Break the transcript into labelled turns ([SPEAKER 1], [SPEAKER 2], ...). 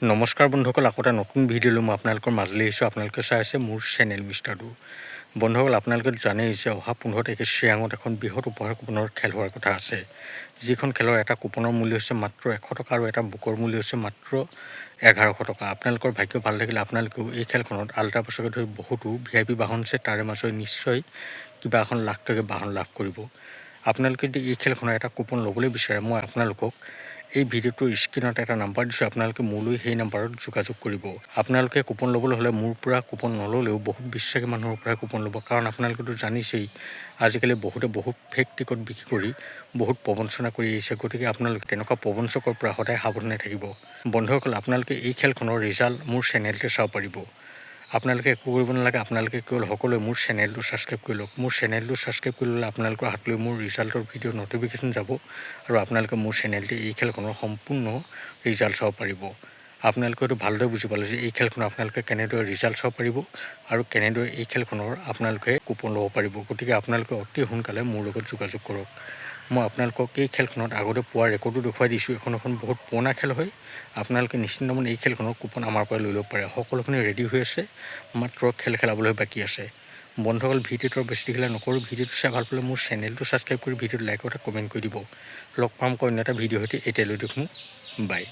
[SPEAKER 1] নমস্কাৰ বন্ধুসকল, আকৌ এটা নতুন ভিডিঅ' লৈ মই আপোনালোকৰ মাজলৈ আহিছোঁ। আপোনালোকে চাই আছে মোৰ চেনেল মিষ্টাৰ ডু। বন্ধুসকল, আপোনালোকে জানেই যে অহা 15 তাৰিখে চিৰাঙত এখন বৃহৎ উপহাৰ কুপনৰ খেল হোৱাৰ কথা আছে। যিখন খেলৰ এটা কুপনৰ মূল্য হৈছে মাত্ৰ 100 টকা আৰু এটা বুকৰ মূল্য হৈছে মাত্ৰ 1100 টকা। আপোনালোকৰ ভাগ্য ভাল থাকিলে আপোনালোকেও এই খেলখনত আল্ট্ৰা বছৰকে ধৰি বহুতো VIP বাহন আছে, তাৰে মাজত নিশ্চয় কিবা এখন লাখ টকীয়া বাহন লাভ কৰিব। আপোনালোকে যদি এই খেলখনৰ এটা কুপন ল'বলৈ বিচাৰে, মই আপোনালোকক এই ভিডিঅ'টোৰ স্ক্ৰীণত এটা নাম্বাৰ দিছোঁ। আপোনালোকে মোলৈ সেই নাম্বাৰত যোগাযোগ কৰিব। আপোনালোকে কুপন ল'বলৈ হ'লে মোৰ পৰা কুপন নল'লেও বহুত বিশ্বাসী মানুহৰ পৰাই কুপন ল'ব, কাৰণ আপোনালোকেতো জানিছেই আজিকালি বহুতে বহুত ফেক টিকট বিক্ৰী কৰি বহুত প্ৰবঞ্চনা কৰি আহিছে। গতিকে আপোনালোকে তেনেকুৱা প্ৰবঞ্চকৰ পৰা সদায় সাৱধানে থাকিব। বন্ধুসকল, আপোনালোকে এই খেলখনৰ ৰিজাল্ট মোৰ চেনেলতে চাব পাৰিব। আপোনালোকে একো কৰিব নালাগে, আপোনালোকে কেৱল সকলোৱে মোৰ চেনেলটো ছাবস্ক্ৰাইব কৰি লওক। মোৰ চেনেলটো ছাবস্ক্ৰাইব কৰি ল'লে আপোনালোকৰ হাতলৈ মোৰ ৰিজাল্টৰ ভিডিঅ' ন'টিফিকেশ্যন যাব আৰু আপোনালোকে মোৰ চেনেলতে এই খেলখনৰ সম্পূৰ্ণ ৰিজাল্ট চাব পাৰিব। আপোনালোকে এইটো ভালদৰে বুজি পালে যে এই খেলখনৰ আপোনালোকে কেনেদৰে ৰিজাল্ট চাব পাৰিব আৰু কেনেদৰে এই খেলখনৰ আপোনালোকে কুপন ল'ব পাৰিব। গতিকে আপোনালোকে অতি সোনকালে মোৰ লগত যোগাযোগ কৰক। মই আপোনালোকক এই খেলখনত আগতে পোৱা ৰেকৰ্ডো দেখুৱাই দিছোঁ। এখন বহুত পুৰণা খেল হয়। আপোনালোকে নিশ্চিন্ত মনে এই খেলখনৰ কুপন আমাৰ পৰা লৈ ল'ব পাৰে। সকলোখিনি ৰেডি হৈ আছে, মাত্ৰ খেল খেলাবলৈ বাকী আছে। বন্ধুসকল, ভিডিঅ'টো বেছি দীঘলীয়া নকৰোঁ। ভিডিঅ'টো চাই ভাল পালে মোৰ চেনেলটো ছাবস্ক্ৰাইব কৰি ভিডিঅ'টো লাইক এটা কমেণ্ট কৰি দিব। লগ পাম অন্য এটা ভিডিঅ' সৈতে। এতিয়ালৈ দেখোন বাই।